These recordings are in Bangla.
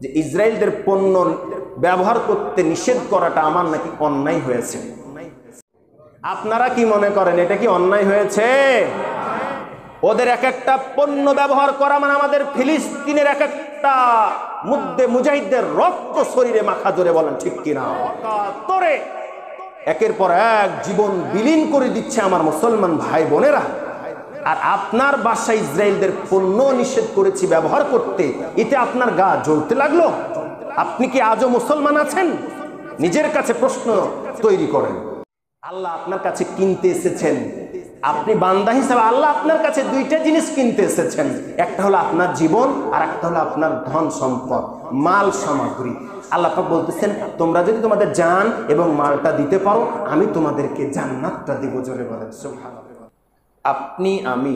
যে ইসরায়েলদের পণ্য ব্যবহার করতে নিষেধ করাটা আমার নাকি অন্যায় হয়েছে। আপনারা কি মনে করেন এটা কি অন্যায় হয়েছে? ওদের এক একটা পণ্য ব্যবহার করা মানে আমাদের ফিলিস্তিনের এক একটা মুজাহিদদের রক্ত শরীরে মাখা, জোরে বলেন ঠিক কিনা? তোরে একের পর এক জীবন বিলীন করে দিচ্ছে আমার মুসলমান ভাই বোনেরা। আর আপনার বাসায় ইসরায়েলদের পণ্য নিষেধ করেছি ব্যবহার করতে, এতে আপনার গা জ্বলতে লাগলো? আপনি কি আজও মুসলমান আছেন? নিজের কাছে প্রশ্ন তৈরি করেন। আল্লাহ আপনার কাছে কিনতে এসেছেন, আপনি বান্দা হিসেবে আল্লাহ আপনার কাছে দুইটা জিনিস কিনতে এসেছেন, একটা হলো আপনার জীবন আর একটা হলো আপনার ধন সম্পদ, মাল সামগ্রী। আল্লাহ পাক বলতেছেন তোমরা যদি তোমাদের জান এবং মালটা দিতে পারো আমি তোমাদেরকে জান্নাতটা দেব, জোরে বলেন সুবহানাল্লাহ। আপনি আমি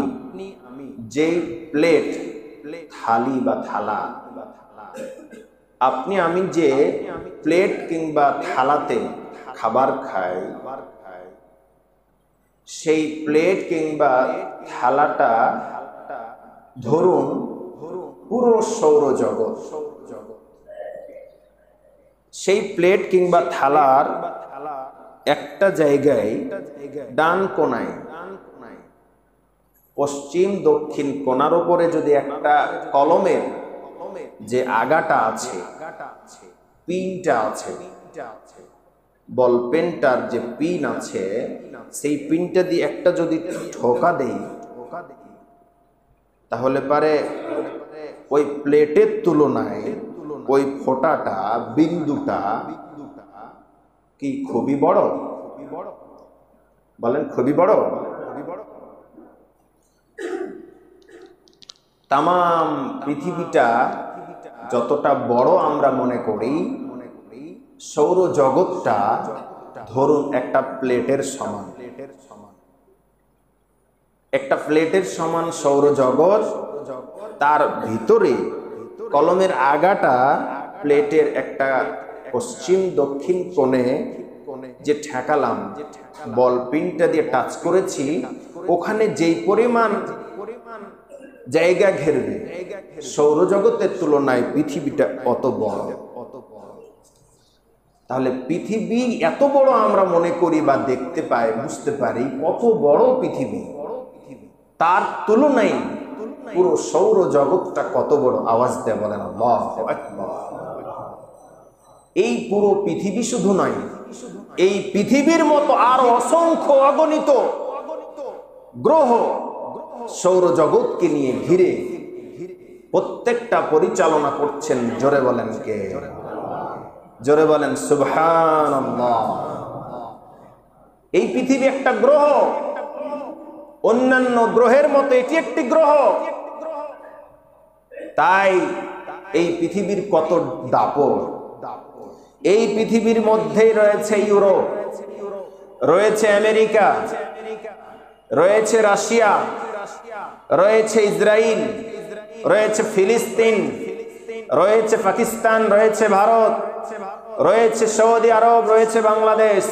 যে প্লেট, থালি বা থালা, আপনি আমি যে প্লেট কিংবা থালাতে খাবার খাই, সেই প্লেট কিংবা থালাটা ধরুন পুরো সৌরজগৎ। সেই প্লেট কিংবা থালার একটা জায়গায় ডান কোনায়, পশ্চিম দক্ষিণ কোণার উপরে যদি একটা কলমের যে আগাটা আছে, পিনটা আছে, বল পেনটার যে পিন আছে, সেই পিনটা দিয়ে একটা যদি ঠোকা দেই, তাহলে পারে ওই প্লেটের তুলনায় ওই ফোঁটাটা, বিন্দুটা কি খুবই বড়? বলেন খুবই বড়? তামাম পৃথিবীটা যতটা বড় আমরা মনে করি, সৌরজগৎটা ধরুন একটা প্লেটের সমান। একটা প্লেটের সমান সৌরজগৎ, তার ভিতরে কলমের আগাটা প্লেটের একটা পশ্চিম দক্ষিণ কোণে যে ঠেকালাম, বল পিনটা দিয়ে টাচ করেছি, ওখানে যেই পরিমাণ জায়গা ঘেরবে, সৌরজগতের তুলনায় পৃথিবীটা অত বড়। তাহলে পৃথিবী এত বড় আমরা মনে করি বা দেখতে পাই, বুঝতে পারি কত বড় পৃথিবী, তার তুলনায় পুরো সৌরজগৎটা কত বড়। আওয়াজ দেয় বলেন আল্লাহু আকবার। এই পুরো পৃথিবী শুধু নয়, এই পৃথিবীর মতো আরো অসংখ্য অগণিত গ্রহ সৌরজগৎকে নিয়ে ঘিরে প্রত্যেকটা পরিচালনা করছেন, জোরে বলেন কে? জোরে বলেন সুবহানাল্লাহ। এই পৃথিবী একটা গ্রহ, অন্যান্য গ্রহের মতো এটি একটি গ্রহ। তাই এই পৃথিবীর কত দাপট। এই পৃথিবীর মধ্যেই রয়েছে ইউরোপ, রয়েছে আমেরিকা, রয়েছে রাশিয়া, রয়েছে ইসরায়েল, রয়েছে ফিলিস্তিন, রয়েছে পাকিস্তান, রয়েছে ভারত, রয়েছে সৌদি আরব, রয়েছে বাংলাদেশ,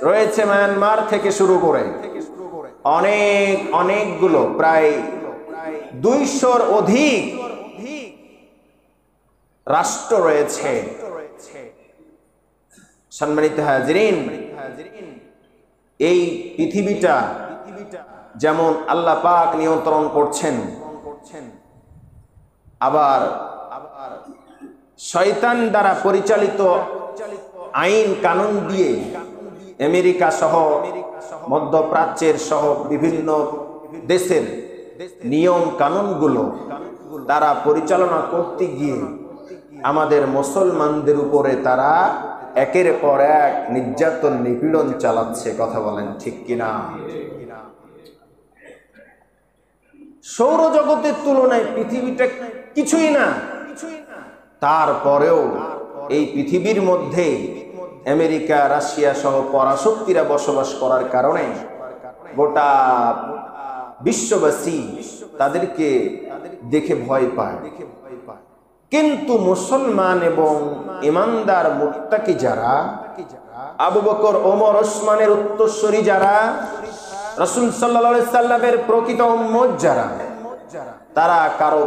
রয়েছে মায়ানমার থেকে শুরু করে অনেকগুলো, প্রায় 200-র অধিক রাষ্ট্র রয়েছে। সম্মানিত হাজিরিন, এই পৃথিবীটা যেমন আল্লাহ পাক নিয়ন্ত্রণ করছেন, আবার শয়তান দ্বারা পরিচালিত আইন কানুন দিয়ে আমেরিকা সহ মধ্যপ্রাচ্যের সহ বিভিন্ন দেশের নিয়ম কানুনগুলো তারা পরিচালনা করতে গিয়ে আমাদের মুসলমানদের উপরে তারা একের পর এক নির্যাতন নিপীড়ন চালাচ্ছে। কথা বলেন ঠিক কিনা? সৌরজগতের তুলনায় পৃথিবীটা কিছুই না, তারপরেও এই পৃথিবীর মধ্যে আমেরিকা, রাশিয়া সহ পরাশক্তিরা বসবাস করার কারণে গোটা বিশ্ববাসী তাদেরকে দেখে ভয় পায়। কিন্তু মুসলমান এবং ইমানদার মুত্তাকি যারা, আবু বকর, ওমর, ওসমানের উত্তরসূরি যারা, রাসূল সাল্লাল্লাহু আলাইহি সাল্লামের প্রকৃত উম্মত যারা, তারা কারো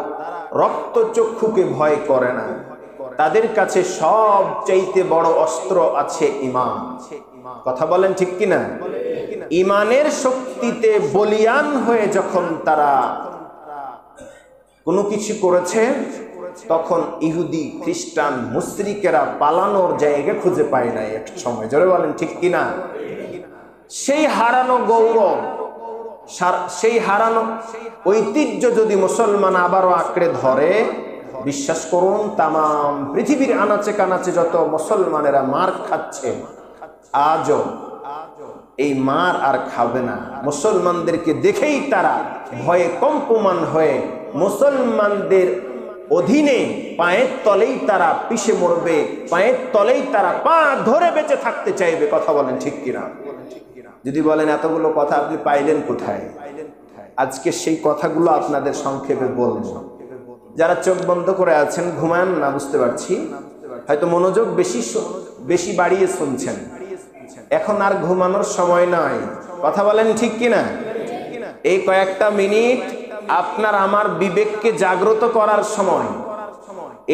রক্তচক্ষুকে ভয় করে না, তাদের কাছে সবচাইতে বড় অস্ত্র আছে ঈমান। কথা বলেন ঠিক কিনা? ঈমানের শক্তিতে বলিয়ান হয়ে যখন তারা কোনো কিছু করেছে, তখন ইহুদি খ্রিস্টান মুশরিকেরা পালানোর জায়গা খুঁজে পায় নাই এক সময়। জোরে বলেন ঠিক কিনা? সেই হারানো গৌরব, সেই হারানো ঐতিহ্য যদি মুসলমান আবারও আঁকড়ে ধরে, বিশ্বাস করুন তামাম পৃথিবীর আনাচে কানাচে যত মুসলমানেরা মার খাচ্ছে, আজও এই মার আর খাবে না। মুসলমানদেরকে দেখেই তারা ভয়ে কম্পমান হয়ে মুসলমানদের অধীনে পায়ের তলেই তারা পিষে মরবে, পায়ের তলেই তারা পা ধরে বেঁচে থাকতে চাইবে। কথা বলেন ঠিক কিনা? যদি বলেন এতগুলো কথা আপনি পাইলেন কোথায়? আজকে সেই কথাগুলো আপনাদের সংক্ষেপে বলবো। যারা চোখ বন্ধ করে আছেন, ঘুমান না, বুঝতে পারছি, হয়তো মনোযোগ বেশি বাড়িয়ে শুনছেন। এখন আর ঘুমানোর সময় নয়। কথা বলেন ঠিক কিনা? এই কয়েকটা মিনিট আপনার আমার বিবেককে জাগ্রত করার সময়,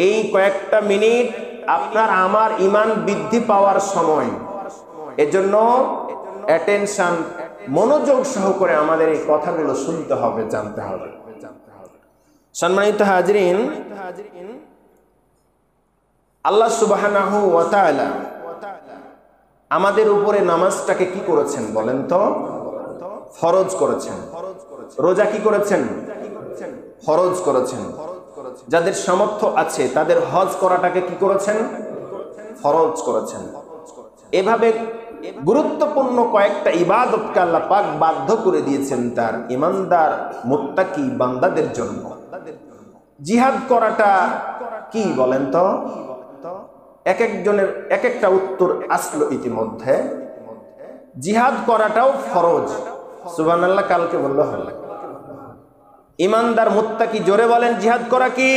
এই কয়েকটা মিনিট আপনার আমার ঈমান বৃদ্ধি পাওয়ার সময়। এজন্য অ্যাটেনশন, মনোযোগ সহকারে আমাদের এই কথাগুলো শুনতে হবে, জানতে হবে। সম্মানিত হাজরিন, আল্লাহ সুবহানাহু ওয়া তাআলা আমাদের উপরে নামাজটাকে কি করেছেন বলেন তো? ফরজ করেছেন। রোজা কি করেছেন? ফরজ করেছেন। যাদের সামর্থ্য আছে তাদের হজ করাটাকে কি করেছেন? ফরজ করেছেন। এভাবে গুরুত্বপূর্ণ কয়েকটা ইবাদতকে আল্লাহ পাক বাধ্য করে দিয়েছেন তার ঈমানদার মুত্তাকি বান্দাদের জন্য। জিহাদ করাটা কি বলেন তো? এক একজনের এক একটা উত্তর আসলো ইতিমধ্যে। জিহাদ করাটাও ফরজ। সুবহানাল্লাহ, কালকে বললো হলো। ঈমানদার মুত্তাকি জোরে বলেন, জিহাদ করা কি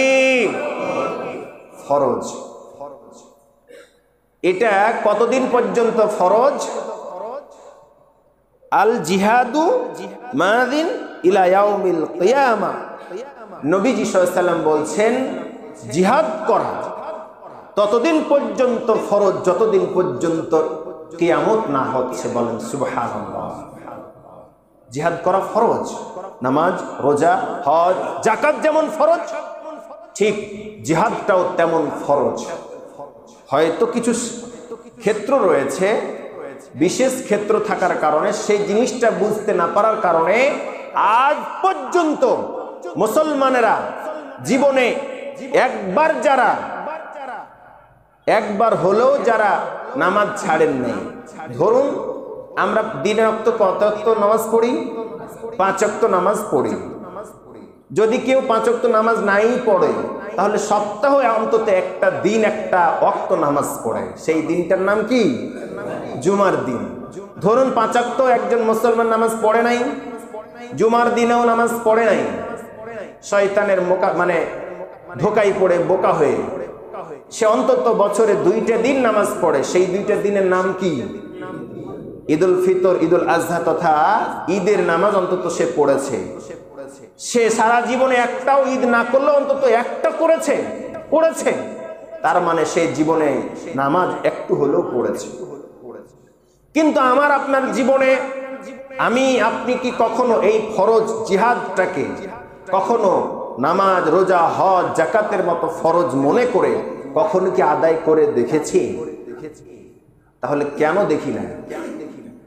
ফরজ? এটা কতদিন পর্যন্ত ফরজ? আল জিহাদু মাদিন ইলা ইয়াউমিল কিয়ামা। নবীজি সাল্লাল্লাহু আলাইহি ওয়াসাল্লাম বলছেন, জিহাদ করা ততদিন পর্যন্ত ফরজ যতদিন পর্যন্ত কিয়ামত না হচ্ছে। বলেন সুবহানাল্লাহ। জিহাদ করা ফরজ। নামাজ, রোজা, হজ, যাকাত যেমন ফরজ, ঠিক জিহাদটাও তেমন ফরজ। হয়তো কিছু ক্ষেত্র রয়েছে, বিশেষ ক্ষেত্র থাকার কারণে, সেই জিনিসটা বুঝতে না পারার কারণে আজ পর্যন্ত মুসলমানেরা জীবনে একবার হলেও যারা নামাজ ছাড়েন নাই। ধরুন আমরা দিনে কত ওয়াক্ত নামাজ পড়ি? 5 ওয়াক্ত নামাজ পড়ি। যদি কেউ 5 ওয়াক্ত নামাজ নাই পড়ে, তাহলে সপ্তাহে অন্তত একটা দিন একটা ওয়াক্ত নামাজ পড়ে। সেই দিনটার নাম কি? জুমার দিন। ধরুন 5 ওয়াক্ত একজন মুসলমান নামাজ পড়ে নাই, জুমার দিনেও নামাজ পড়ে নাই, শয়তানের ধোকায় পড়ে বোকা হয়ে সে অন্তত বছরে 2টা দিন নামাজ পড়ে। সেই 2টা দিনের নাম কি? ঈদুল ফিতর, ঈদুল আজহা তথা ঈদের নামাজ অন্তত সে পড়েছে। সে সারা জীবনে একটাও ঈদ না করলেও অন্তত একটা পড়েছে। তার মানে সে জীবনে নামাজ একটু হলেও পড়েছে। কিন্তু আমার আপনার জীবনে আমি আপনি কি কখনো এই ফরজ জিহাদটাকে কখনো নামাজ, রোজা, হজ, যাকাতের মতো ফরজ মনে করে কখনো কি আদায় করে দেখেছি? তাহলে কেন দেখি না?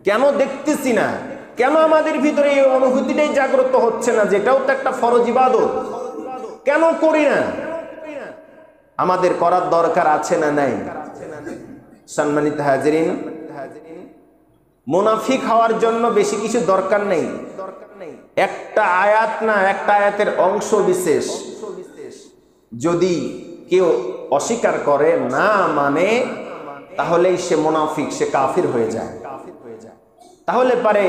কেন দেখতেছি না? কেন আমাদের ভিতরে এই অনুভূতিটাই জাগ্রত হচ্ছে না, যেটাও তো একটা ফরজ ইবাদত? কেন করি না? আমাদের করার দরকার আছে না নাই? সম্মানিত হাজিরিন, মুনাফিক হওয়ার জন্য বেশি কিছু দরকার নেই। একটা আয়াত না, একটা আয়াতের অংশ বিশেষ যদি কেউ অস্বীকার করে, না মানে, তাহলেই সে মুনাফিক, সে কাফির হয়ে যায়। তাহলে পারে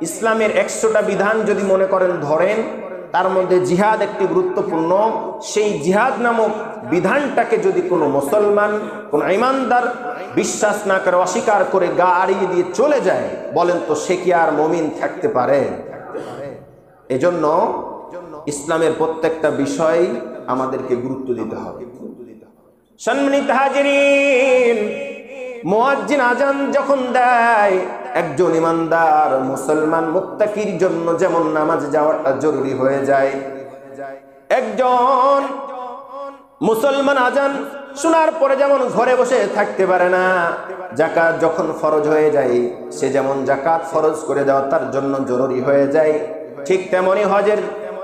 ইসলামের 100টা বিধান যদি মনে করেন ধরেন, তার মধ্যে জিহাদ একটি গুরুত্বপূর্ণ। সেই জিহাদ নামক বিধানটাকে যদি কোনো মুসলমান, কোন ঈমানদার বিশ্বাস না করে, অস্বীকার করে, গা আড়িয়ে দিয়ে চলে যায়, বলেন তো সে কি আর মুমিন থাকতে পারে? এজন্য ইসলামের প্রত্যেকটা বিষয় আমাদেরকে গুরুত্ব দিতে হবে। সম্মানিত হাজিরিন, মুয়াজ্জিন আজান যখন দেয়, একজন ইমানদার মুসলমান মুত্তাকির জন্য যেমন নামাজ যাওয়াটা জরুরি হয়ে যায়, একজন মুসলমান আজান শোনার পরে যেমন ঘরে বসে থাকতে পারে না, যাকাত যখন ফরজ হয়ে যায় সে যেমন যাকাত ফরজ করে দেওয়া তার জন্য জরুরি হয়ে যায়, ঠিক তেমনি হজের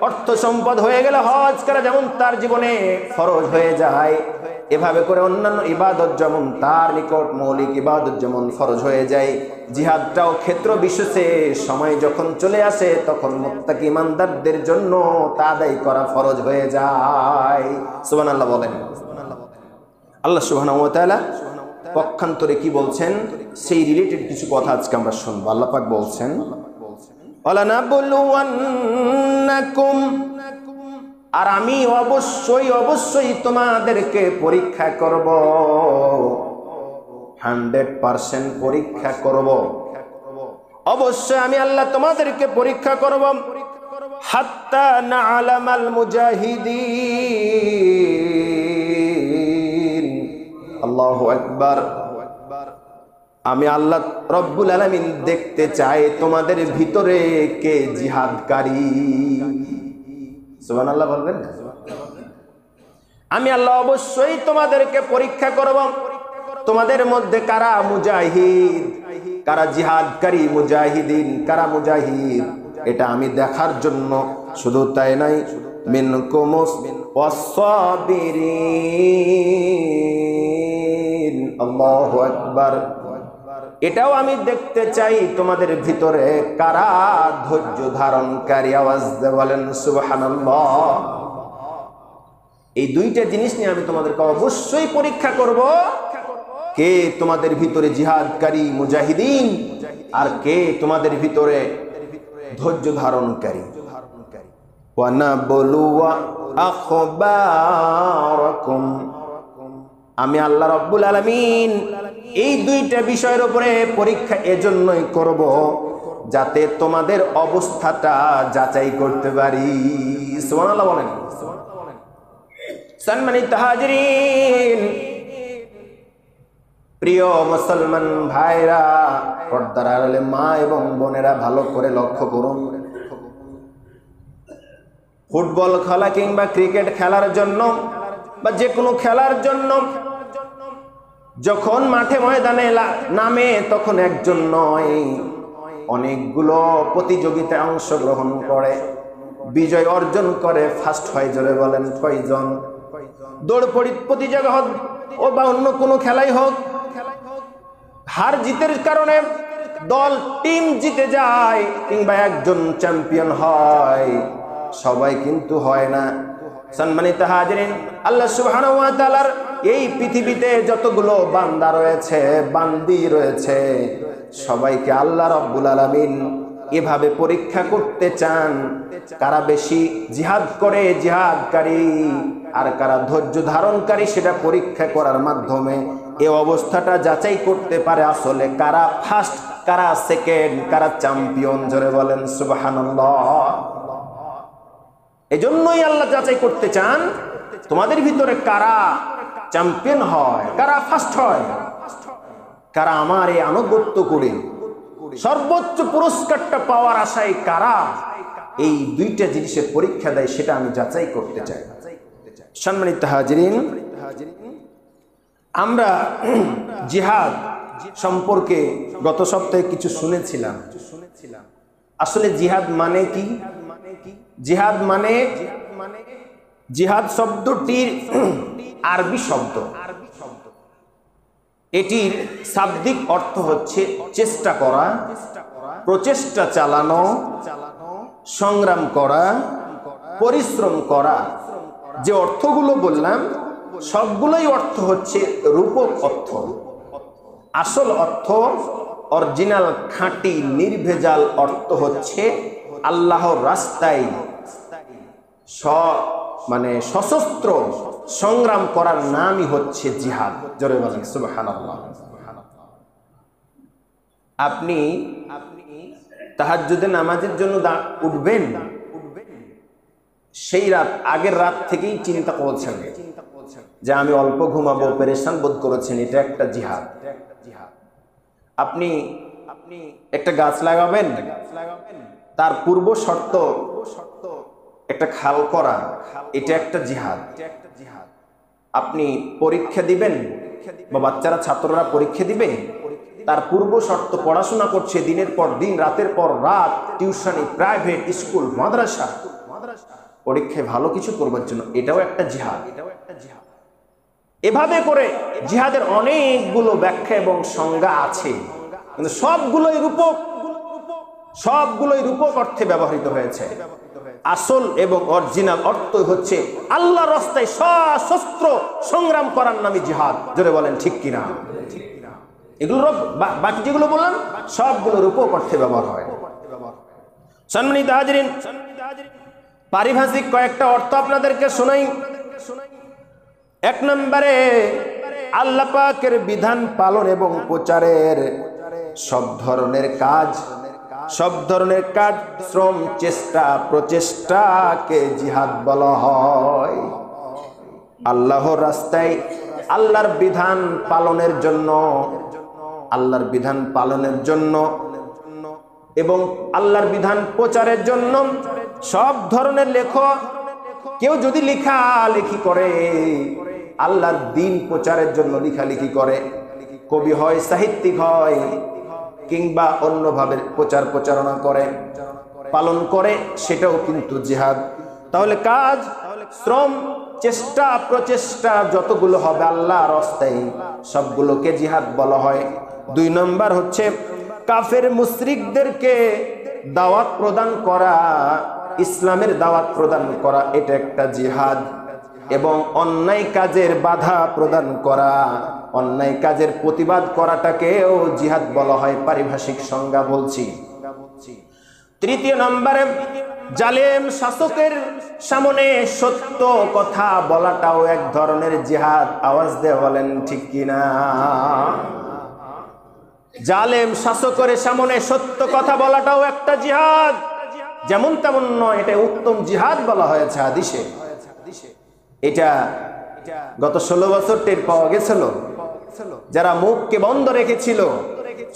অর্থ সম্পদ হয়ে গেলে হজ করা যেমন তার জীবনে ফরজ হয়ে যায়, এভাবে করে অন্যান্য ইবাদত যেমন তার নিকট মৌলিক ইবাদত যেমন ফরজ হয়ে যায়, জিহাদটাও ক্ষেত্র বিশেষে সময় যখন চলে আসে তখন মুত্তাকি ইমানদারদের জন্য তা আদায় করা ফরজ হয়ে যায়। সুবহানাল্লাহ বলেন। আল্লাহ সুবহানাহু ওয়া তাআলা পক্ষান্তরে কি বলছেন সেই রিলেটেড কিছু কথা আজকে আমরা শুনবো। আল্লাহ পাক বলছেন, ওয়ালানাবলুওয়ান্নাকুম, আর আমি অবশ্যই তোমাদেরকে পরীক্ষা করব, 100% পরীক্ষা করব, অবশ্যই আমি আল্লাহ তোমাদেরকে পরীক্ষা করব। হাত্তা না'লামাল মুজাহিদিন, আল্লাহু আকবার। আমি আল্লাহ রব্বুল আলামিন দেখতে চাই তোমাদের ভিতরে কে জিহাদকারী। সুবহানাল্লাহ বলবেন। আমি আল্লাহ অবশ্যই তোমাদেরকে পরীক্ষা করব, তোমাদের মধ্যে কারা মুজাহিদ, কারা জিহাদকারী, মুজাহিদিন কারা মুজাহিদ, এটা আমি দেখার জন্য। শুধু তাই নাই, মিনকুমুস ওয়াসসাবিরিন, আল্লাহু আকবার। এটাও আমি দেখতে চাই তোমাদের ভিতরে কারা ধৈর্য ধারণকারী। আওয়াজ দিয়ে বলেন সুবহানাল্লাহ। এই দুইটা জিনিস নিয়ে আমি তোমাদেরকে অবশ্যই পরীক্ষা করব, কে তোমাদের ভিতরে জিহাদকারী মুজাহিদিন আর কে তোমাদের ভিতরে ধৈর্য ধারণকারী। ওয়া নাবলুওয়া আখবারাকুম, আমি আল্লাহ রাব্বুল আলামিন এই দুইটা বিষয়ের উপরে পরীক্ষা এজন্যই করব যাতে তোমাদের অবস্থাটা যাচাই করতে পারি। সুবহানাল্লাহ বলেন। সম্মানিত হাজিরিন, প্রিয় মুসলমান ভাইরা, পর্দার আড়ালে মা এবং বোনেরা ভালো করে লক্ষ্য করুন। ফুটবল খেলা কিংবা ক্রিকেট খেলার জন্য বা যে কোনো খেলার জন্য যখন মাঠে ময়দানে নামে তখন একজন নয়, অনেকগুলো প্রতিযোগিতায় অংশগ্রহণ করে, বিজয় অর্জন করে, ফার্স্ট হয়। জোরে বলেন কয়জন? দৌড় প্রতিযোগিতা হোক ও বা অন্য কোনো খেলাই হোক, হার জিতের কারণে দল টিম জিতে যায় কিংবা একজন চ্যাম্পিয়ন হয়, সবাই কিন্তু হয় না। সম্মানিত হাজিরিন, আল্লাহ সুবহানাহু ওয়া তাআলার এই পৃথিবীতে যতগুলো বান্দা রয়েছে, বান্দি রয়েছে, সবাইকে আল্লাহ রাব্বুল আলামিন এভাবে পরীক্ষা করতে চান, কারা বেশি জিহাদ করে, জিহাদকারী, আর কারা ধৈর্য ধারণকারী, সেটা পরীক্ষা করার মাধ্যমে এই অবস্থাটা যাচাই করতে পারে আসলে কারা ফার্স্ট, কারা সেকেন্ড, কারা চ্যাম্পিয়ন। জোরে বলেন সুবহানাল্লাহ। এজন্যই আল্লাহ যাচাই করতে চান তোমাদের ভিতরে কারা চ্যাম্পিয়ন হয়, কারা ফার্স্ট হয়, কারা আমার এই আনুগত্য করে সর্বোচ্চ পুরস্কারটা পাওয়ার আশায় কারা এই দুইটা জিনিসের পরীক্ষা দেয়, সেটা আমি যাচাই করতে চাই। সম্মানিত হাজিরিন, আমরা জিহাদ সম্পর্কে গত সপ্তাহে কিছু শুনেছিলাম। আসলে জিহাদ মানে কি? জিহাদ মানে, জিহাদ শব্দটির আরবি শব্দ, এটির শাব্দিক অর্থ হচ্ছে চেষ্টা করা, প্রচেষ্টা চালানো, সংগ্রাম করা, পরিশ্রম করা। যে অর্থগুলো বললাম সবগুলোই অর্থ হচ্ছে রূপক অর্থ। আসল অর্থ, অরিজিনাল খাঁটি নির্ভেজাল অর্থ হচ্ছে আল্লাহর রাস্তায় সশস্ত্র সংগ্রাম করার নামই হচ্ছে জিহাদ। জোরে বলেন সুবহানাল্লাহ। আপনি তাহাজ্জুদের নামাজের জন্য উঠবেন, সেই রাত আগের রাত থেকেই চিন্তা করছেন যে আমি অল্প ঘুমাবো, পেরেশান বোধ করেছেন, এটা একটা জিহাদ। আপনি একটা গাছ লাগাবেন, তার পূর্ব শর্ত একটা খাল করা, এটা একটা জিহাদ। আপনি পরীক্ষা দিবেন বা বাচ্চারা ছাত্ররা পরীক্ষা দিবে, তার পূর্ব শর্ত পড়াশোনা করছে দিনের পর দিন, রাতের পর রাত, টিউশনি, প্রাইভেট স্কুল, মাদ্রাসা, পরীক্ষায় ভালো কিছু করবার জন্য, এটাও একটা জিহাদ। এভাবে করে জিহাদের অনেকগুলো ব্যাখ্যা এবং সংজ্ঞা আছে, কিন্তু সবগুলোই রূপক অর্থে ব্যবহৃত হয়েছে। আসল এবং অরিজিনাল অর্থ হচ্ছে আল্লাহর রাস্তায় সশস্ত্র সংগ্রাম করার নামই জিহাদ। জোরে বলেন ঠিক কিনা? এগুলো বাকি যেগুলো বললাম সবগুলো রূপক অর্থে ব্যবহার হয়। সম্মানিত হাজিরিন, পারিভাষিক কয়েকটা অর্থ আপনাদেরকে শোনাই। এক নম্বরে, আল্লাহ পাকের বিধান পালন এবং প্রচারের সব ধরনের কাজ, শ্রম, চেষ্টা, প্রচেষ্টাকে জিহাদ বলা হয়। আল্লাহর রাস্তায় আল্লাহর বিধান পালনের জন্য এবং আল্লাহর বিধান প্রচারের জন্য সব ধরনের কেউ যদি লেখালেখি করে, আল্লাহর দিন প্রচারের জন্য লেখালেখি করে, কবি হয়, সাহিত্যিক হয়, কিংবা অন্যভাবে প্রচারণা করে, পালন করে, সেটাও কিন্তু জিহাদ। তাহলে কাজ, শ্রম, চেষ্টা, প্রচেষ্টা যতগুলো হবে আল্লাহর রাস্তায়, সবগুলোকে জিহাদ বলা হয়। 2 নম্বর হচ্ছে কাফের মুশরিকদেরকে দাওয়াত প্রদান করা, ইসলামের দাওয়াত প্রদান করা, এটা একটা জিহাদ। এবং অন্যায় কাজের বাধা প্রদান করা, অন্যায় কাজের প্রতিবাদ করাটাকেও জিহাদ বলা হয়। পারিভাষিক সংজ্ঞা বলছি। 3 নম্বরে, জালেম শাসকের সামনে সত্য কথা বলাটাও এক ধরনের জিহাদ। আওয়াজ দিয়ে বলেন ঠিক কিনা? জালেম শাসকের সামনে সত্য কথা বলাটাও একটা জিহাদ। যেমন তেমন নয়, এটা উত্তম জিহাদ বলা হয়েছে হাদিসে। এটা গত 16 বছর টের পাওয়া গেছিল। যারা মুখকে বন্ধ রেখেছিল,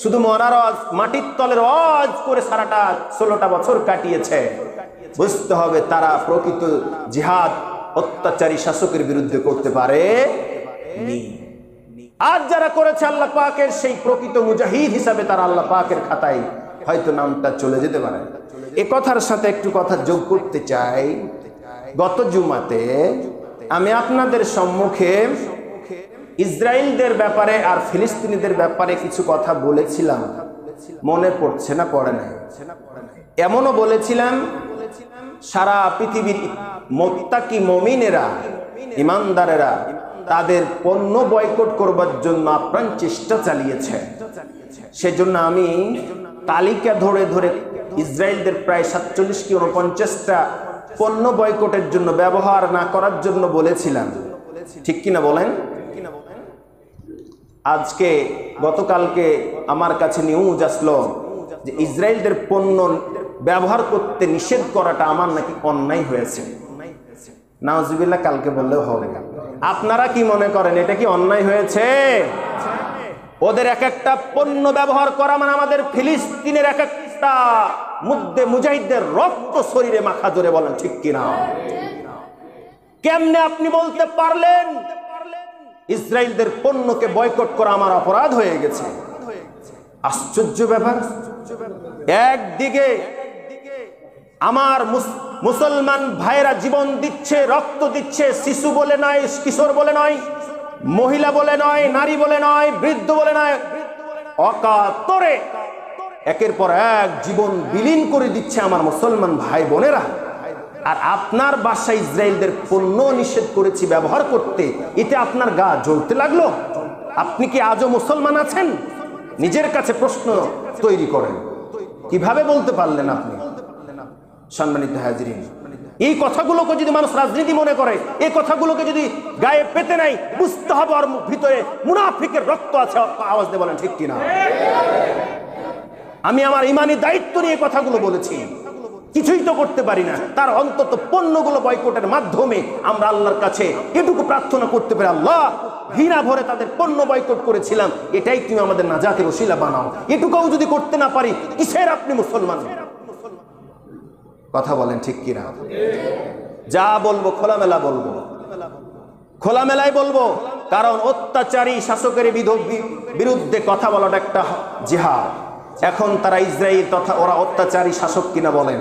শুধু মরার আওয়াজ, মাটির তলের আওয়াজ করে সারাটা 16টা বছর কাটিয়েছে, বুঝতে হবে তারা প্রকৃত জিহাদ অত্যাচারী শাসকের বিরুদ্ধে করতে পারে নি। আর যারা করেছে আল্লাহ পাকের সেই প্রকৃত মুজাহিদ হিসাবে, তারা আল্লাহ পাকের খাতায় হয়তো নামটা চলে যেতে পারে। এ কথার সাথে একটু কথা যোগ করতে চাই। গত জুমাতে আমি আপনাদের সম্মুখে ইসরায়েলদের ব্যাপারে আর ফিলিস্তিনিদের ব্যাপারে কিছু কথা বলেছিলাম, মনে পড়ছে না? পড়ে নাই? এমনও বলেছিলাম সারা পৃথিবীর মুত্তাকি মুমিনেরা, ইমানদারেরা তাদের পণ্য বয়কট করবার জন্য আপ্রাণ চেষ্টা চালিয়েছে। সেজন্য আমি তালিকা ধরে ধরে ইসরায়েলদের প্রায় 47 কি 49টা পণ্য বয়কটের জন্য, ব্যবহার না করার জন্য বলেছিলাম। ঠিক কিনা বলেন? আজকে গতকালকে আমার কাছে নিউজ আসলো যে ইসরায়েলদের পণ্য ব্যবহার করতে নিষেধ করাটা আমার নাকি অন্যায় হয়েছে। নাউজুবিল্লাহ, কালকে বললেও হবে। আপনারা কি মনে করেন এটা কি অন্যায় হয়েছে? ওদের এক একটা পণ্য ব্যবহার করা মানে আমাদের ফিলিস্তিনের এক একটা মুজাহিদদের রক্ত শরীরে মাখা। জোরে বলেন ঠিক কিনা? কেমনে আপনি বলতে পারলেন ইসরায়েলদের পণ্যকে বয়কট করা আমার অপরাধ হয়ে গেছে? আশ্চর্য ব্যাপার। একদিকে আমার মুসলমান ভাইরা জীবন দিচ্ছে, রক্ত দিচ্ছে, শিশু বলে নয়, কিশোর বলে নয়, মহিলা বলে নয়, নারী বলে নয়, বৃদ্ধ বলে নয়, অকাতরে একের পর এক জীবন বিলীন করে দিচ্ছে আমার মুসলমান ভাই বোনেরা। আর আপনার বাসায় ইসরায়েলদের পণ্য নিষেধ করেছি ব্যবহার করতে, এতে আপনার গা জ্বলতে লাগলো? আপনি কি আজও মুসলমান আছেন? নিজের কাছে প্রশ্ন তৈরি করেন, কিভাবে বলতে পারলেন আপনি? সম্মানিত হাজিরিন, এই কথাগুলোকে যদি মানুষ রাজনীতি মনে করে, এই কথাগুলোকে যদি গায়ে পেতে নাই, বুঝতে হবে ওর ভিতরে মুনাফিকের রক্ত আছে। আওয়াজ দিয়ে বলেন ঠিক কিনা? আমি আমার ইমানি দায়িত্ব নিয়ে কথাগুলো বলেছি। কিছুই তো করতে পারি না, তার অন্তত পণ্যগুলো বয়কটের মাধ্যমে আমরা আল্লাহর কাছে এটুকু প্রার্থনা করতে পারি, আল্লাহ ঘৃণা ভরে তাদের পণ্য বয়কট করেছিলাম, এটাই তুমি আমাদের নাজাতের ওসিলা বানাও। এটুকুও যদি করতে না পারি, কিসের আপনি মুসলমান? কথা বলেন ঠিক কিনা? যা বলবো খোলামেলা বলবো, খোলামেলাই বলবো, কারণ অত্যাচারী শাসকের বিরুদ্ধে কথা বলাটা একটা জিহাদ। এখন তারা ইসরায়েল তথা ওরা অত্যাচারী শাসক কিনা বলেন,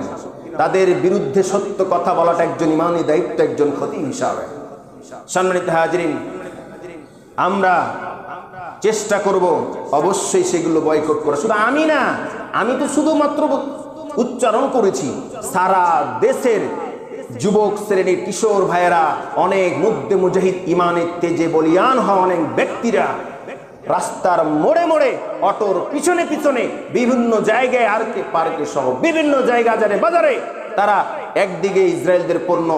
তাদের বিরুদ্ধে সত্য কথা বলাটা একজন ইমানি দায়িত্ব, একজন খতিব হিসাবে। সম্মানিত হাজিরিন, আমরা চেষ্টা করব অবশ্যই সেগুলো বয়কট করা। শুধু আমি না, আমি তো শুধুমাত্র উচ্চারণ করেছি, সারা দেশের যুবক শ্রেণীর কিশোর ভাইয়েরা, অনেক মুদ্দে মুজাহিদ ইমানের তেজে বলিয়ান হওয়া অনেক ব্যক্তিরা রাস্তার মোড়ে মোড়ে, অটোর পিছনে পিছনে, বিভিন্ন জায়গায়, আরকে পার্কে সহ বিভিন্ন জায়গা জানে বাজারে, তারা একদিকে ইসরায়েলদের পণ্য,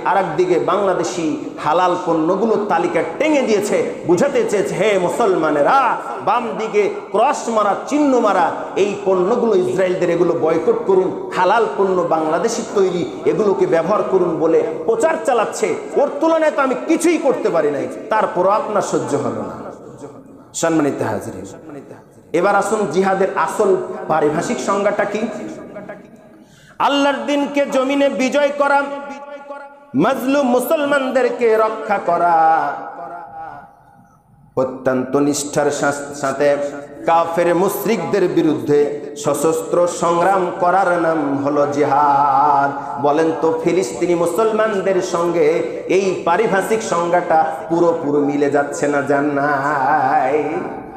আরেকদিকে বাংলাদেশি হালাল পণ্যগুলোর তালিকা টেঙে দিয়েছে, বুঝাতে চেয়েছে হে মুসলমানেরা, বাম দিকে ক্রস মারা, চিহ্ন মারা এই পণ্যগুলো ইসরায়েলদের, এগুলো বয়কট করুন, হালাল পণ্য বাংলাদেশি তৈরি এগুলোকে ব্যবহার করুন বলে প্রচার চালাচ্ছে। ওর তুলনায় তো আমি কিছুই করতে পারি নাই, তারপরও আপনার সহ্য হলো না। সম্মানিত হাজিরিন, এবার আসুন জিহাদের আসল পারিভাষিক সংজ্ঞাটা কি? আল্লাহর দিনকে জমিনে বিজয় করা, মাজলুম মুসলমানদেরকে রক্ষা করা, অত্যন্ত নিষ্ঠার সাথে কাফের মুশরিকদের বিরুদ্ধে সশস্ত্র সংগ্রাম করার নাম হলো জিহাদ। বলেন তো ফিলিস্তিনি মুসলমানদের সঙ্গে এই পারিভাষিক সংজ্ঞাটা পুরোপুরি মিলে যাচ্ছে না? জান্নাই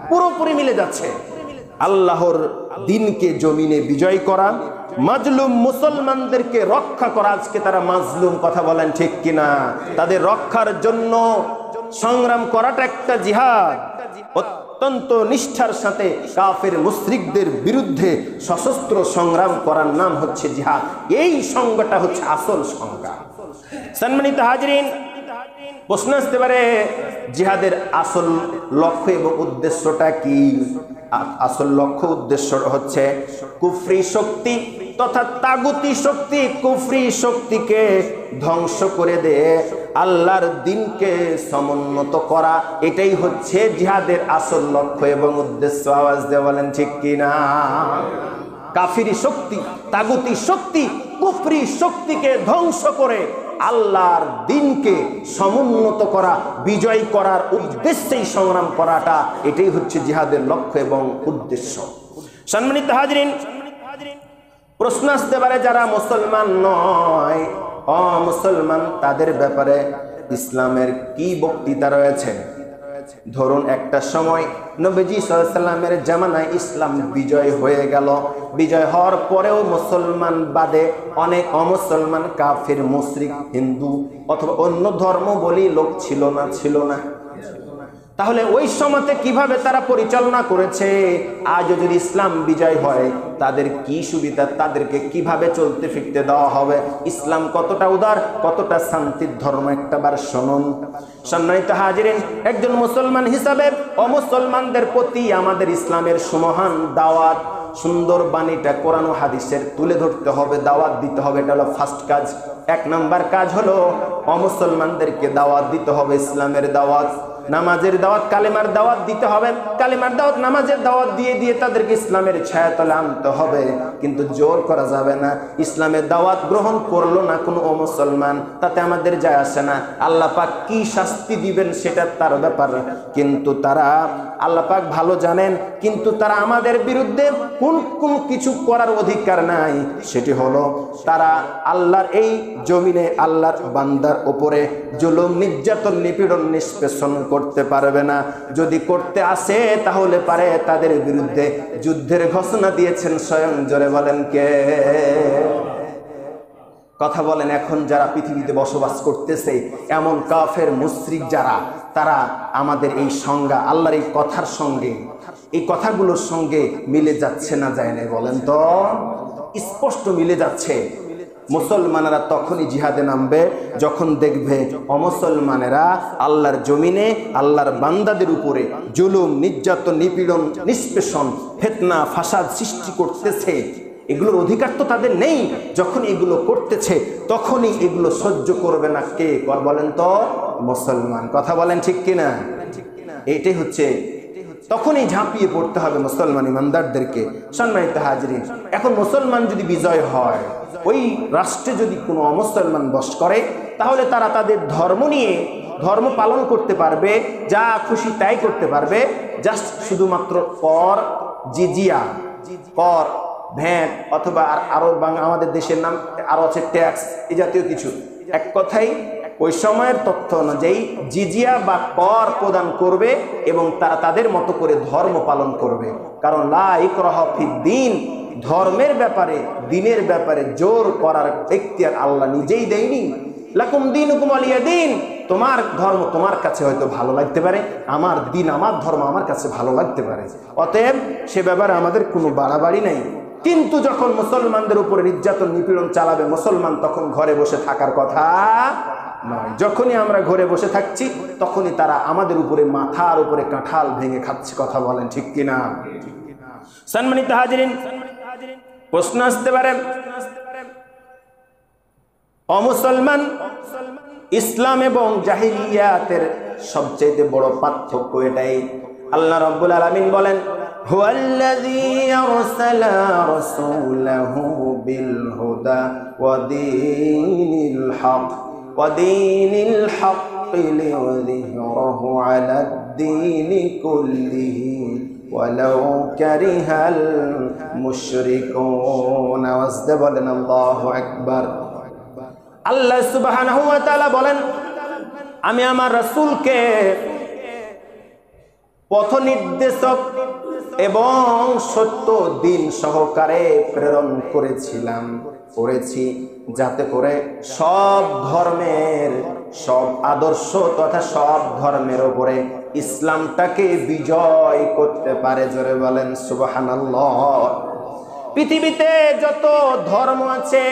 পুরোপুরি মিলে যাচ্ছে। আল্লাহর দিনকে জমিনে বিজয় করা, মাজলুম মুসলমানদেরকে রক্ষা করা। আজকে তারা মাজলুম, কথা বলেন ঠিক কিনা? তাদের রক্ষার জন্য সংগ্রাম করাটা একটা জিহাদ। অত্যন্ত নিষ্ঠার সাথে কাফের মুশরিকদের বিরুদ্ধে সশস্ত্র সংগ্রাম করার নাম হচ্ছে জিহাদ। এই সংজ্ঞাটা হচ্ছে আসল সংজ্ঞা। সম্মানিত হাজিরিন, প্রশ্ন আসতে পারে জিহাদের আসল লক্ষ্য এবং উদ্দেশ্যটা কি? আসল লক্ষ্য উদ্দেশ্য হচ্ছে কুফরি শক্তি তথা তাগুতি শক্তি, কুফরি শক্তিকে ধ্বংস করে দিয়ে আল্লাহর দিনকে সমুন্নত করা। এটাই হচ্ছে জিহাদের আসল লক্ষ্য এবং উদ্দেশ্য। আওয়াজ দিয়ে বলেন ঠিক কিনা? কাফিরি শক্তি, তাগুতি শক্তি, কুফরি শক্তিকে ধ্বংস করে আল্লাহর দিনকে সমুন্নত করা, বিজয় করার উদ্দেশ্যেই সংগ্রাম করাটা, এটাই হচ্ছে জিহাদের লক্ষ্য এবং উদ্দেশ্য। সম্মানিত হাজিরিন, প্রশ্ন আসতে পারে যারা মুসলমান নয়, অমুসলমান, তাদের ব্যাপারে ইসলামের কি বক্তৃতা রয়েছে? ধরুন একটা সময় নবীজি সাল্লাল্লাহু আলাইহি ওয়াসাল্লামের জামানায় ইসলাম বিজয় হয়ে গেল। বিজয় হওয়ার পরেও মুসলমান বাদে অনেক অমুসলমান, কাফির, মুশরিক, হিন্দু অথবা অন্য ধর্ম বলি লোক ছিল না। তাহলে ওই সময়তে কিভাবে তারা পরিচালনা করেছে? আজও যদি ইসলাম বিজয় হয় তাদের কি সুবিধা, তাদেরকে কিভাবে চলতে ফিরতে দেওয়া হবে? ইসলাম কতটা উদার, কতটা শান্তির ধর্ম, একটাবার শুনুন। সম্মানিত হাজিরিন, একজন মুসলমান হিসাবে অমুসলমানদের প্রতি আমাদের ইসলামের সুমহান দাওয়াত, সুন্দর বাণীটা কোরআন ও হাদিসের তুলে ধরতে হবে, দাওয়াত দিতে হবে। এটা হলো ফার্স্ট কাজ। এক নাম্বার কাজ হলো অমুসলমানদেরকে দাওয়াত দিতে হবে, ইসলামের দাওয়াত, নামাজের দাওয়াত, কালেমার দাওয়াত দিতে হবে। কালেমার দাওয়াত, নামাজের দাওয়াত দিয়ে দিয়ে তাদেরকে ইসলামের ছায়াতলে আনতে হবে, কিন্তু জোর করা যাবে না। ইসলামের দাওয়াত গ্রহণ করলো না কোনো মুসলমান, তাতে আমাদের যায় আসে না। আল্লাহ পাক কি শাস্তি দিবেন সেটা তার ব্যাপার, কিন্তু তারা, আল্লাহ পাক ভালো জানেন, কিন্তু তারা আমাদের বিরুদ্ধে কোন কিছু করার অধিকার নাই। সেটি হলো তারা আল্লাহর এই জমিনে আল্লাহর বান্দার উপরে জুলুম, নির্যাতন, নিপীড়ন, নিষ্পেষণ করতে পারবে না। যদি করতে আসে তাহলে পারে তাদের বিরুদ্ধে যুদ্ধের ঘোষণা দিয়েছেন স্বয়ং। জোরে বলেন কে? কথা বলেন। এখন যারা পৃথিবীতে বসবাস করতেছে এমন কাফের মুশরিক যারা, তারা আমাদের এই সংজ্ঞা, আল্লাহর এই কথার সঙ্গে, এই কথাগুলোর সঙ্গে মিলে যাচ্ছে না যায় না? বলেন তো। স্পষ্ট মিলে যাচ্ছে। মুসলমানেরা তখনই জিহাদে নামবে যখন দেখবে অমুসলমানেরা আল্লাহর জমিনে আল্লাহর বান্দাদের উপরে জুলুম, নির্যাতন, নিপীড়ন, নিষ্পেষণ, ফিতনা, ফাসাদ সৃষ্টি করতেছে। এগুলোর অধিকার তো তাদের নেই। যখন এগুলো করতেছে তখনই এগুলো সহ্য করবে না কে বলেন তো? মুসলমান। কথা বলেন ঠিক কিনা? এইটাই হচ্ছে, তখনই ঝাঁপিয়ে পড়তে হবে মুসলমান ইমানদারদেরকে। সম্মানিত হাজরিন, এখন মুসলমান যদি বিজয় হয়, ওই রাষ্ট্রে যদি কোনো অমুসলমান বস করে, তাহলে তারা তাদের ধর্ম নিয়ে ধর্ম পালন করতে পারবে, যা খুশি তাই করতে পারবে। জাস্ট শুধুমাত্র কর, জিজিয়া, কর, ভ্যাট, অথবা আরো আমাদের দেশের নাম আরো আছে ট্যাক্স, এই জাতীয় কিছু। এক কথাই ওই সময়ের তথ্য অনুযায়ী জিজিয়া বা কর প্রদান করবে এবং তারা তাদের মতো করে ধর্ম পালন করবে। কারণ লা ইকরাহা ফিদ্দীন, ধর্মের ব্যাপারে, দিনের ব্যাপারে জোর করার এখতিয়ার আল্লাহ নিজেই দেয়নি। লাকুম দীনুকুম ওয়ালিয়া দীন, তোমার ধর্ম তোমার কাছে হয়তো ভালো লাগতে পারে, আমার দিন, আমার ধর্ম আমার কাছে ভালো লাগতে পারে। অতএব সে ব্যাপারে আমাদের কোনো বাড়াবাড়ি নাই। কিন্তু যখন মুসলমানদের উপরে নির্যাতন নিপীড়ন চালাবে মুসলমান, তখন ঘরে বসে থাকার কথা নয়। যখনই আমরা ঘরে বসে থাকছি তখনই তারা আমাদের উপরে মাথার উপরে কাঁঠাল ভেঙে খাচ্ছে। কথা বলেন ঠিক কিনা? সম্মানিত হাজিরিন, প্রশ্ন আসতে পারে, অমুসলমান, ইসলাম এবং জাহিলিয়াতের সবচেয়ে বড় পার্থক্য এটাই। আল্লাহ রাব্বুল আলামিন বলেন, হুয়াল্লাযী আরসালা রাসূলাহু বিল হুদা ওয়া দীনিল হক লিইয়ুযহিরাহু আলাদ দীনি কুল্লিহি ওয়ালাউ কারিহাল মুশরিকুন। আওয়াজে বলেন আল্লাহু আকবার। আল্লাহ সুবহানাহু ওয়া তাআলা বলেন, আমি আমার রাসূলকে পথ নির্দেশক এবং সত্য দিন সহকারে প্রেরণ করেছি, যাতে করে সব ধর্মের, সব আদর্শ তথা সব ধর্মের উপরে ইসলামটাকে বিজয় করতে পারে। জোরে বলেন সুবহানাল্লাহ। পৃথিবীতে যত ধর্ম আছে,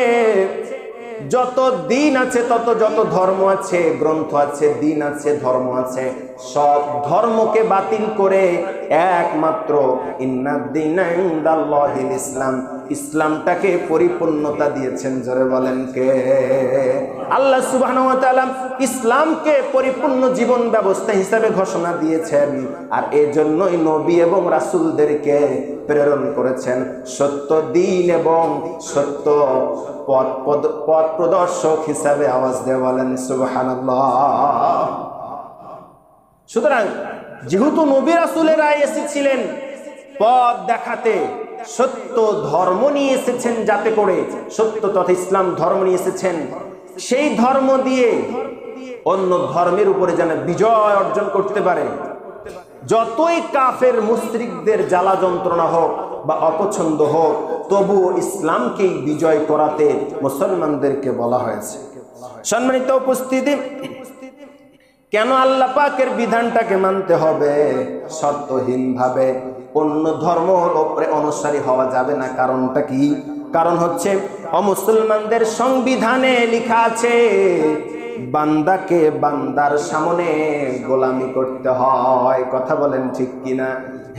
যত দিন আছে, যত ধর্ম আছে, গ্রন্থ আছে, দিন আছে, ধর্ম আছে, সব ধর্মকে বাতিল করে একমাত্র ইন্নাদ-দীনা ইনদাল্লাহিল ইসলাম, ইসলামটাকে পরিপূর্ণতা দিয়েছেন। জোরে বলেন কে? আল্লাহ সুবহানাহু ওয়া তাআলা ইসলামকে পরিপূর্ণ জীবন ব্যবস্থা হিসাবে ঘোষণা দিয়েছেন। আর এজন্যই নবী এবং রাসূলদেরকে প্রেরণ করেছেন সত্য দিন এবং সত্য পথ প্রদর্শক হিসাবে। আওয়াজ দিয়ে বলেন সুবহানাল্লাহ। সুতরাং যেহেতু নবী রাসূলেরা এসেছিলেন পথ দেখাতে, সত্য ধর্ম নিয়ে এসেছেন, যাতে করে সত্য তথা ইসলাম ধর্ম নিয়ে এসেছেন, সেই ধর্ম দিয়ে অন্য ধর্মের উপরে যেন বিজয় অর্জন করতে পারে। যতই কাফের মুশরিকদের জ্বালা যন্ত্রণা হোক বা অপছন্দ হোক, তবুও ইসলামকেই বিজয় করাতে মুসলমানদেরকে বলা হয়েছে। সম্মানিত উপস্থিতি, কেন আল্লাহ পাকের বিধানটাকে মানতে হবে শর্তহীনভাবে? অন্য ধর্মের উপরে অনুসারী হওয়া যাবে না। কারণটা কি? কারণ হচ্ছে অমুসলমানদের সংবিধানে লেখা আছে বান্দাকে বান্দার সামনে গোলামি করতে হয়। কথা বলেন ঠিক কিনা?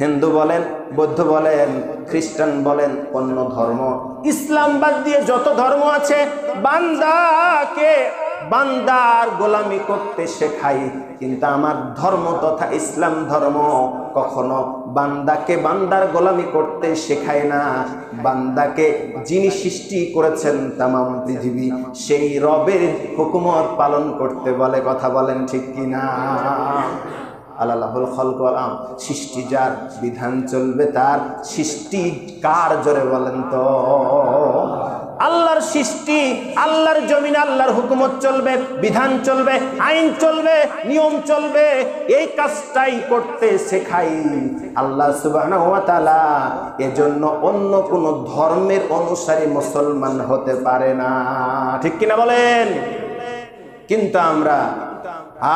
হিন্দু বলেন, বৌদ্ধ বলেন, খ্রিস্টান বলেন, অন্য ধর্ম, ইসলাম বাদ দিয়ে যত ধর্ম আছে, বান্দাকে বান্দার গোলামি করতে শেখাই। কিন্তু আমার ধর্ম তথা ইসলাম ধর্ম কখনো বান্দাকে বান্দার গোলামি করতে শেখায় না। বান্দাকে যিনি সৃষ্টি করেছেন তামাম পৃথিবী, সেই রবের হুকুমত পালন করতে বলে। কথা বলেন ঠিক কিনা? আল্লাহুল খালক ওয়াল আম, সৃষ্টি যার, বিধান চলবে তার। সৃষ্টি কার? জোরে বলেন তো। আল্লাহর সৃষ্টি, আল্লাহর জমিন, আল্লাহর হুকুমত চলবে, বিধান চলবে, আইন চলবে, নিয়ম চলবে। এই কাজটাই করতে শেখাই আল্লাহ সুবহানাহু ওয়া তাআলা। এজন্য অন্য কোন ধর্মের অনুসারী মুসলমান হতে পারে না। ঠিক কিনা বলেন? কিন্তু আমরা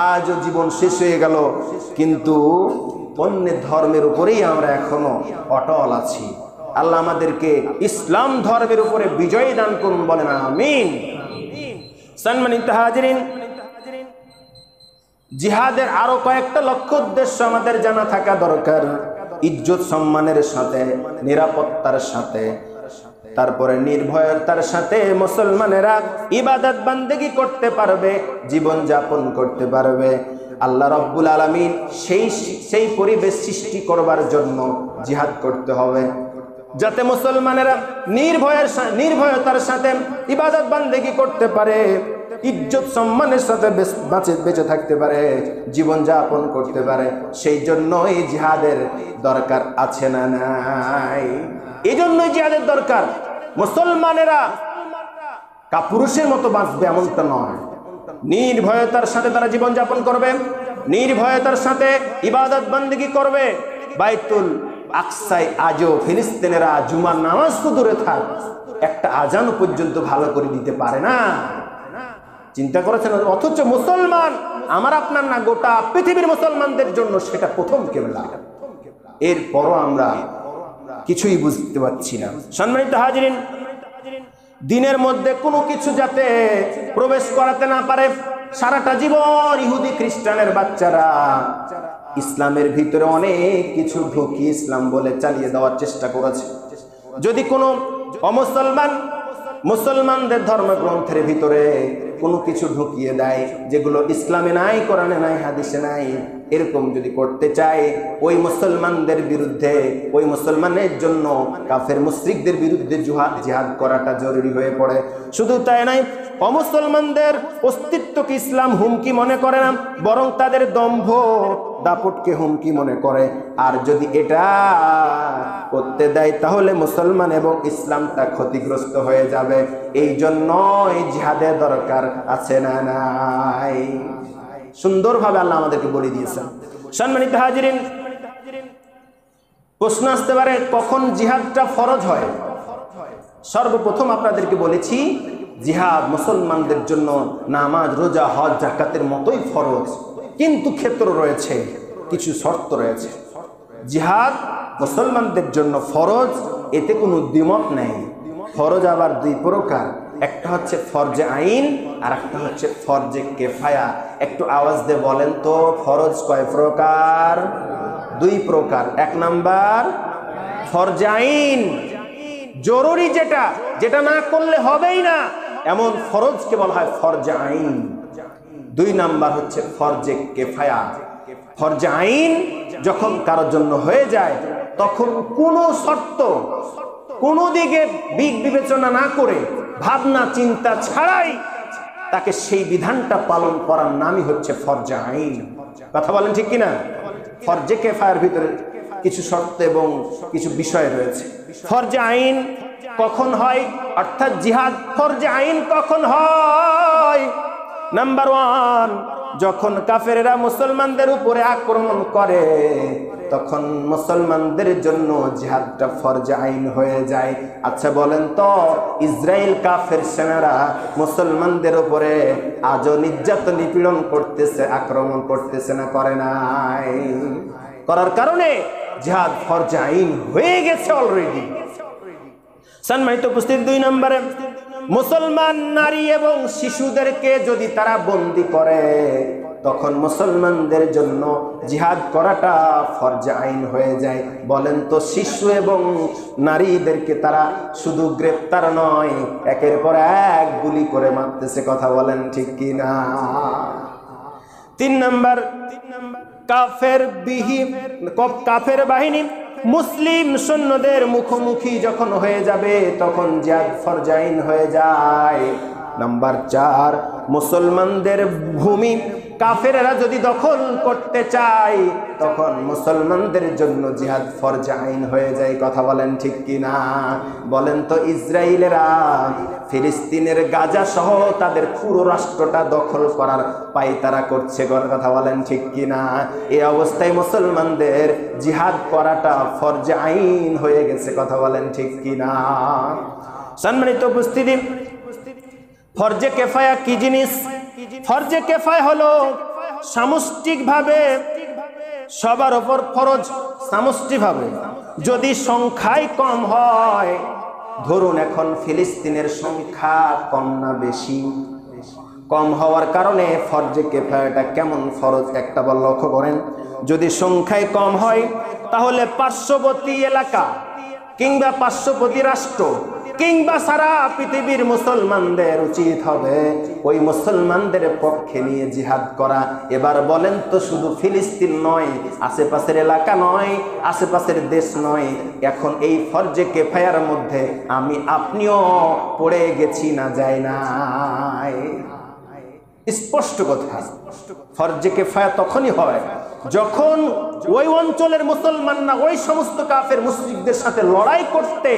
আজও জীবন শেষ হয়ে গেল, কিন্তু অন্য ধর্মের উপরেই আমরা এখনো অটল আছি। আল্লাহ আমাদেরকে ইসলাম ধর্মের উপরে বিজয় দান করুন, বলেন আমিন। সম্মানিত হাজিরিন, জিহাদের আরো কয়েকটা লক্ষ্য উদ্দেশ্য আমাদের জানা থাকা দরকার। ইজ্জত সম্মানের সাথে, নিরাপত্তার সাথে। তারপরে নির্ভয়তার সাথে মুসলমানেরা ইবাদত বান্দেগি করতে পারবে, জীবন যাপন করতে পারবে। আল্লাহ রাব্বুল আলামিন সেই পরিবেশ সৃষ্টি করবার জন্য জিহাদ করতে হবে, যাতে মুসলমানেরা নির্ভয়তার সাথে ইবাদত বান্দেগি করতে পারে, ইজ্জত সম্মানের সাথে বেঁচে থাকতে পারে, জীবন যাপন করতে পারে। সেই জন্য এই জিহাদের দরকার আছে না নাই? এই জন্যই জিহাদের দরকার। মুসলমানেরা কাপুরুষের মতো বাঁচবে এমনটা নয়, নির্ভয়তার সাথে তারা জীবন যাপন করবে, নির্ভয়তার সাথে ইবাদত বান্দেগি করবে। বাইতুল আকসায় আজও ফিলিস্তিনেরা জুমার নামাজ তো দূরে থাক, একটা আজান পর্যন্ত ভালো করে দিতে পারে না। চিন্তা করেছেন? অথচ মুসলমান, আমার আপনার না, গোটা পৃথিবীর মুসলমানদের জন্য সেটা প্রথম কিবলা। এরপরও আমরা কিছুই বুঝতে পারছি না। সম্মানিত হাজিরিন, দিনের মধ্যে কোনো কিছু যাতে প্রবেশ করাতে না পারে। সারাটা জীবন ইহুদি খ্রিস্টানের বাচ্চারা ইসলামের ভিতরে অনেক কিছু ঢুকিয়ে ইসলাম বলে চালিয়ে দেওয়ার চেষ্টা করেছে। যদি কোনো মুসলমানদের ধর্মগ্রন্থের ভিতরে কোনো কিছু ঢুকিয়ে দেয় যেগুলো ইসলামে নাই, কোরআনে নাই, হাদিসে নাই, এরকম যদি করতে চায়, ওই মুসলমানদের বিরুদ্ধে, ওই মুসলমানের জন্য কাফের মুশরিকদের বিরুদ্ধে জিহাদ করাটা জরুরি হয়ে পড়ে। শুধু তাই নয়, অমুসলমানদের অস্তিত্বকে ইসলাম হুমকি মনে করে না, বরং তাদের দম্ভ দাপটকে হুমকি মনে করে। আর যদি এটা করতে দেয় তাহলে মুসলমান এবং ইসলামটা ক্ষতিগ্রস্ত হয়ে যাবে। এই জন্যই জিহাদের দরকার আছে না নাই? সুন্দরভাবে আল্লাহ আমাদেরকে বলে দিয়েছেন। সম্মানিত হাজিরিন, প্রশ্ন আসতে পারে কখন জিহাদটা ফরজ হয়? সর্বপ্রথম আপনাদেরকে বলেছি, জিহাদ মুসলমানদের জন্য নামাজ, রোজা, হজ, যাকাতের মতোই ফরজ, কিন্তু ক্ষেত্র রয়েছে, কিছু শর্ত রয়েছে। জিহাদ মুসলমানদের জন্য ফরজ, এতে কোনো দ্বিমত নেই। ফরজ আবার দুই প্রকার, একটা হচ্ছে ফরজে আইন আর একটা হচ্ছে ফরজে কেফায়া। একটু আওয়াজ দিয়ে বলেন তো, ফরজ কয় প্রকার? দুই প্রকার। এক নাম্বার ফরজে আইন, জরুরি, যেটা না করলে হবেই না, এমন ফরজকে বলা হয় ফরজে আইন। দুই নাম্বার হচ্ছে ফরজে কেফায়া। ফরজে আইন যখন কারোর জন্য হয়ে যায়, তখন কোনো শর্ত, কোনো দিকে বিবেচনা না করে, ভাবনা চিন্তা ছাড়াই তাকে সেই বিধানটা পালন করার নামই হচ্ছে ফরজে আইন। কথা বলেন ঠিক কিনা? ফরজে কেফায়ার ভিতরে কিছু শর্ত এবং কিছু বিষয় রয়েছে। ফরজে আইন কখন হয়, অর্থাৎ জিহাদ ফরজে আইন কখন হয়? নাম্বার 1, যখন কাফেরেরা মুসলমানদের উপরে আক্রমণ করে, তখন মুসলমানদের জন্য জিহাদটা ফরজে আইন হয়ে যায়। আচ্ছা বলেন তো, ইসরায়েল কাফের সেনারা মুসলমানদের উপরে আজও নির্যাতন নিপীড়ন করতেছে, আক্রমণ করতেছে না? করে নাই? করার কারণে জিহাদ ফরজে আইন হয়ে গেছে অলরেডি। সম্মানিত উপস্থিতি, 2 নম্বরে, মুসলমান নারী এবং শিশুদেরকে যদি তারা বন্দী করে, তখন মুসলমানদের জন্য জিহাদ করাটা ফরজে আইন হয়ে যায়। বলেন তো, শিশু এবং নারীদেরকে তারা শুধু গ্রেপ্তার নয়, একের পর এক গুলি করে মারতেছে। কথা বলেন ঠিক কি না? 3 নম্বর, কাফের বাহিনী মুসলিম সৈন্যদের মুখোমুখি যখন হয়ে যাবে, তখন জিহাদ ফরজে আইন হয়ে যায়। নাম্বার 4, মুসলমানদের ভূমি কাফেররা যদি দখল করতে চায়, তখন মুসলমানদের জন্য জিহাদ ফরজে আইন হয়ে যায়। কথা বলেন ঠিক কি না? বলেন তো, ইসরায়েলেরা ফিলিস্তিনের গাজা সহ তাদের পুরো রাষ্ট্রটা দখল করার পায়তারা করছে। কথা বলেন ঠিক কি না? এই অবস্থায় মুসলমানদের জিহাদ করাটা ফরজে আইন হয়ে গেছে। কথা বলেন ঠিক কি না? সম্মানিত উপস্থিতি, ফরজে কেফায়া কি জিনিস? ফরজে কেফায়া হলো সামষ্টিকভাবে সবার উপর ফরজ। সামষ্টিকভাবে যদি সংখ্যায় কম হয়, ধরুন এখন ফিলিস্তিনের সংখ্যা কম না বেশি, কম হওয়ার কারণে ফরজে কেফায়াটা কেমন ফরজ একটা বল লক্ষ্য করেন। যদি সংখ্যায় কম হয়, তাহলে পার্শ্ববর্তী এলাকা কিংবা পার্শ্ববর্তী রাষ্ট্র কিংবা সারা পৃথিবীর মুসলমানদের উচিত হবে ওই মুসলমানদের পক্ষে নিয়ে জিহাদ করা। এবার বলেন তো, শুধু ফিলিস্তিন নয়, আশেপাশের এলাকা নয়, আশেপাশের দেশ নয়, এখন এই ফরজে কিফায়ার মধ্যে আমি আপনিও পড়ে গেছি না যায় নাই? স্পষ্ট কথা। ফরজে কিফায়া তখনই হয় যখন ওই অঞ্চলের মুসলমানরা ওই সমস্ত কাফের মুশরিকদের সাথে লড়াই করতে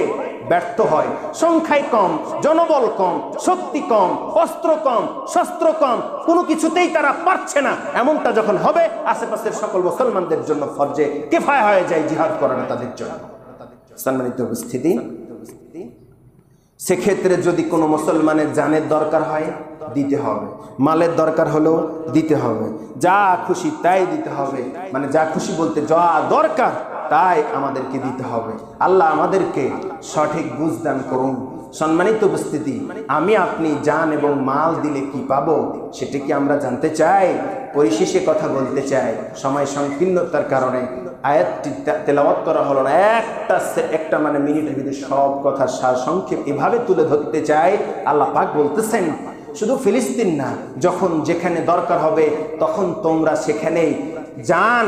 ব্যর্থ হয়। সংখ্যায় কম, জনবল কম, শক্তি কম, অস্ত্র কম, শস্ত্র কম, কোনো কিছুতেই তারা পারছে না। এমনটা যখন হবে, আশেপাশের সকল মুসলমানদের জন্য ফরজে কিফায়া হয়ে যায় জিহাদ করানো তাদের জন্য। সম্মানিত উপস্থিতি, সেক্ষেত্রে যদি কোনো মুসলমানের জানের দরকার হয় দিতে হবে, মালের দরকার হলেও দিতে হবে, যা খুশি তাই দিতে হবে, মানে যা খুশি বলতে যা দরকার তাই আমাদেরকে দিতে হবে। আল্লাহ আমাদেরকে সঠিক বুঝ দান করুন। সম্মানিত উপস্থিতি, আমি আপনি জান এবং মাল দিলে কি পাবো সেটা কি আমরা জানতে চাই? পরিশেষে কথা বলতে চাই, সময় সংকীর্ণতার কারণে আয়াতটি তেলাওয়াত করা হলো না, একটা মানে মিনিটের ভিতরে সব কথা সারসংক্ষেপ এভাবে তুলে ধরতে চাই। আল্লাহ পাক বলতেছেন, শুধু ফিলিস্তিন না, যখন যেখানে দরকার হবে তখন তোমরা সেখানেই জান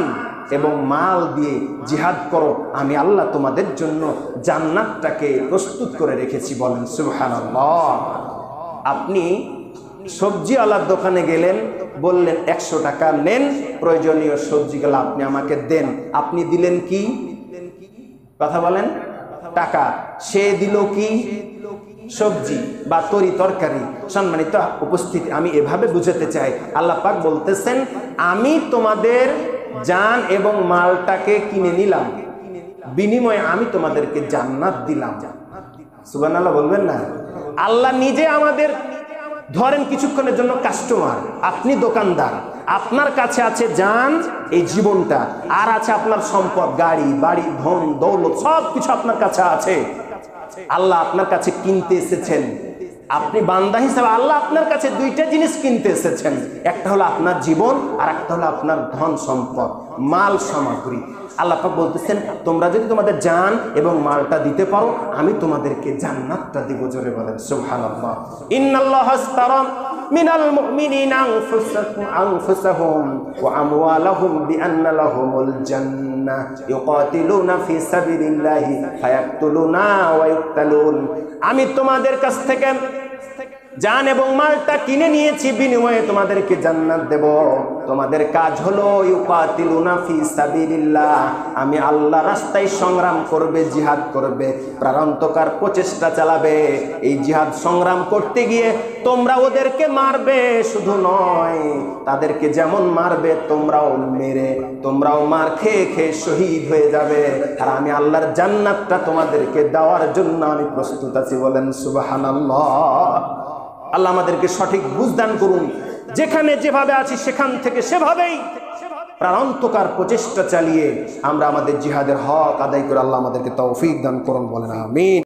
এবং মাল দিয়ে জিহাদ করো, আমি আল্লাহ তোমাদের জন্য জান্নাতটাকে প্রস্তুত করে রেখেছি। বলেন সুবহানাল্লাহ। আপনি সবজিওয়ালার দোকানে গেলেন, বললেন 100 টাকা নেন, প্রয়োজনীয় সবজিগুলো আপনি আমাকে দেন। আপনি দিলেন কি? কথা বলেন। টাকা। সে দিল কি? সবজি বা তরি তরকারি। সম্মানিত উপস্থিতি, আমি এভাবে বুঝাতে চাই, আল্লাহ পাক বলতেছেন, আমি তোমাদের জান এবং মালটাকে কিনে নিলাম, বিনিময়ে আমি তোমাদেরকে জান্নাত দিলাম। সুবহানাল্লাহ বলবেন না? আল্লাহ নিজে আমাদের, ধরেন কিছুক্ষণের জন্য কাস্টমার, আপনি দোকানদার, আপনার কাছে আছে জান, এই জীবনটা, আর আছে আপনার সম্পদ, গাড়ি বাড়ি, ধন দৌলত, সব কিছু আপনার কাছে আছে। আল্লাহ আপনার কাছে কিনতে এসেছেন, আপনি বান্দা হিসাবে আল্লাহ আপনার কাছে দুইটা জিনিস কিনতে এসেছেন, একটা হলো আপনার জীবন আর একটা হলো আপনার ধন সম্পদ, মাল সামগ্রী। আল্লাহ পাক বলতেছেন, তোমরা যদি তোমাদের জান এবং মালটা দিতে পারো, আমি তোমাদেরকে জান্নাতটা দিব। জোরে বলেন সুবহানাল্লাহ। ইন্নাল্লাহা আশতারা মিনাল মুমিনিনা আনফুসাহুম ওয়া আমওয়ালাহুম বিআন্না লাহুমুল জান্নাহ ইউকাতিলুনা ফি সাবিলিল্লাহি ফায়াকতুলুনা ওয়া ইউকতালুন। আমি তোমাদের কাছ থেকে জান এবং মালটা কিনে নিয়েছি, বিনিময়ে তোমাদেরকে জান্নাত দেব। তোমাদের কাজ হলো ইউকাতিলুনা ফি সাবিলিল্লাহ, আমি আল্লাহ রাস্তায় সংগ্রাম করবে, জিহাদ করবে, প্রাণান্তকার প্রচেষ্টা চালাবে। এই জিহাদ সংগ্রাম করতে গিয়ে তোমরা ওদেরকে মারবে, শুধু নয় তাদেরকে যেমন মারবে তোমরাও মেরে, তোমরাও মার খেয়ে খেয়ে শহীদ হয়ে যাবে, আর আমি আল্লাহর জান্নাতটা তোমাদেরকে দেওয়ার জন্য আমি প্রস্তুত আছি। বলেন সুবহানাল্লাহ। আল্লাহ আমাদেরকে সঠিক বুঝদান করুন। যেখানে যেভাবে আছি সেখান থেকে সেভাবেই প্রাণান্তকার প্রচেষ্টা চালিয়ে আমরা আমাদের জিহাদের হক আদায় করে আল্লাহ আমাদেরকে তৌফিক দান করুন। বলেন আমিন।